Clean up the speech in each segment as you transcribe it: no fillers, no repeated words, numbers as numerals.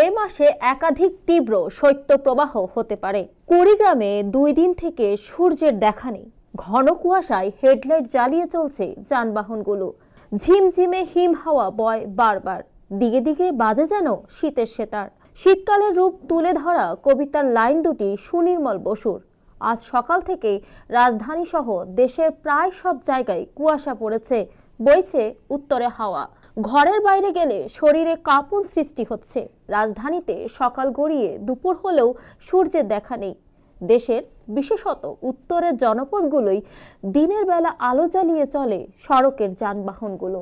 এই মাসে একাধিক তীব্র শৈত্যপ্রবাহ হতে পারে। কুড়িগ্রামে 2 দিন থেকে সূর্যের দেখা নেই। ঘন কুয়াশায় হেডলাইট জ্বালিয়ে চলছে যানবাহনগুলো। ঝিমঝিমে হিম হাওয়া বয় বারবার, দিকে দিকে বাজে যেন শীতের সেতার। শীতকালের রূপ তুলে ধরা কবিতার লাইন দুটি সুনির্মল বসুর। আজ সকাল থেকে রাজধানী সহ দেশের প্রায় সব জায়গায় কুয়াশা পড়েছে, বইছে উত্তরে হাওয়া। ঘরের বাইরে গেলে শরীরে কাঁপন সৃষ্টি হচ্ছে। রাজধানীতে সকাল গড়িয়ে দুপুর হলেও সূর্যের দেখা নেই। দেশের বিশেষত উত্তরের জনপদগুলোই দিনের বেলা আলো জ্বালিয়ে চলে সড়কের যানবাহনগুলো।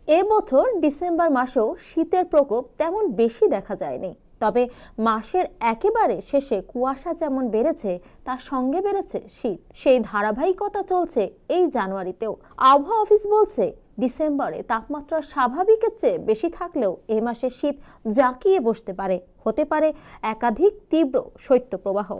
এবছর ডিসেম্বর মাসেও শীতের প্রকোপ তেমন বেশি দেখা যায়নি। তবে মাসের একেবারে শেষে কুয়াশা যেমন বেড়েছে, তার সঙ্গে বেড়েছে শীত। সেই ধারাবাহিকতা চলছে এই জানুয়ারিতেও। আবহাওয়া অফিস বলছে, ডিসেম্বরে তাপমাত্রা স্বাভাবিকের চেয়ে বেশি থাকলেও এ মাসে শীত জাঁকিয়ে বসতে পারে, হতে পারে একাধিক তীব্র শৈত্যপ্রবাহ।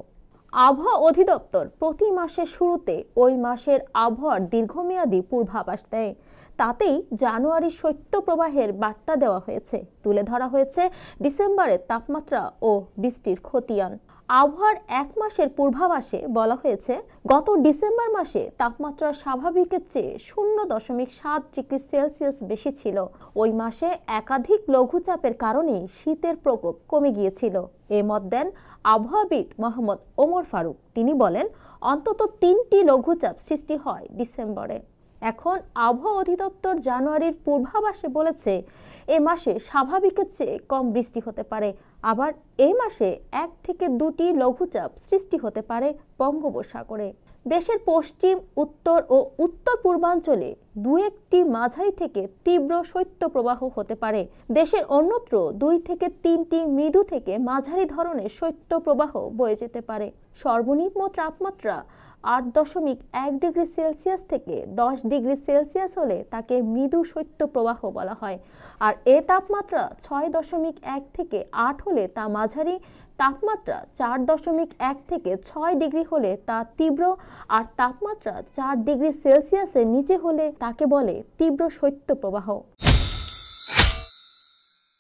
আবহাওয়া অধিদপ্তর প্রতি মাসের শুরুতে ওই মাসের আবহাওয়ার দীর্ঘমেয়াদী পূর্বাভাস দেয়। তাতেই জানুয়ারি শৈত্যপ্রবাহের বার্তা দেওয়া হয়েছে। তুলে ধরা হয়েছে ডিসেম্বরের তাপমাত্রা ও বৃষ্টির খতিয়ান। আবহাওয়ার 1 মাসের পূর্বাভাসে বলা হয়েছে, গত ডিসেম্বর মাসে তাপমাত্রা স্বাভাবিকের চেয়ে 0.7 ডিগ্রি সেলসিয়াস বেশি ছিল। ওই মাসে একাধিক লঘুচাপের কারণে শীতের প্রকোপ কমে গিয়েছিল। এ মত দেন আবহাওয়াবিদ মোহাম্মদ ওমর ফারুক। তিনি বলেন, অন্তত 3টি লঘুচাপ সৃষ্টি হয় ডিসেম্বরে। এখন আবহাওয়া অধিদপ্তর জানুয়ারির পূর্বাভাসে বলেছে, এ মাসে স্বাভাবিকের চেয়ে কম বৃষ্টি হতে পারে। আবার এই মাসে 1 থেকে 2টি লঘুচাপ সৃষ্টি হতে পারে বঙ্গোপসাগরে। দেশের পশ্চিম, উত্তর ও উত্তর পূর্বাঞ্চলে 2-1টি মাঝারি থেকে তীব্র শৈত্যপ্রবাহ হতে পারে। দেশের অন্যত্র 2 থেকে 3টি মৃদু থেকে মাঝারি ধরনের শৈত্যপ্রবাহ বয়ে যেতে পারে। সর্বনিম্ন তাপমাত্রা 8.1 ডিগ্রি সেলসিয়াস থেকে 10 ডিগ্রি সেলসিয়াস হলে তাকে মৃদু শৈত্যপ্রবাহ বলা হয়। আর এ তাপমাত্রা 6.1 থেকে 8 হলে তা মাঝারি। তাপমাত্রা 4.1 থেকে 6 ডিগ্রি হলে তা তীব্র। আর তাপমাত্রা 4 ডিগ্রি সেলসিয়াসের নিচে হলে তাকে বলে তীব্র শৈত্যপ্রবাহ।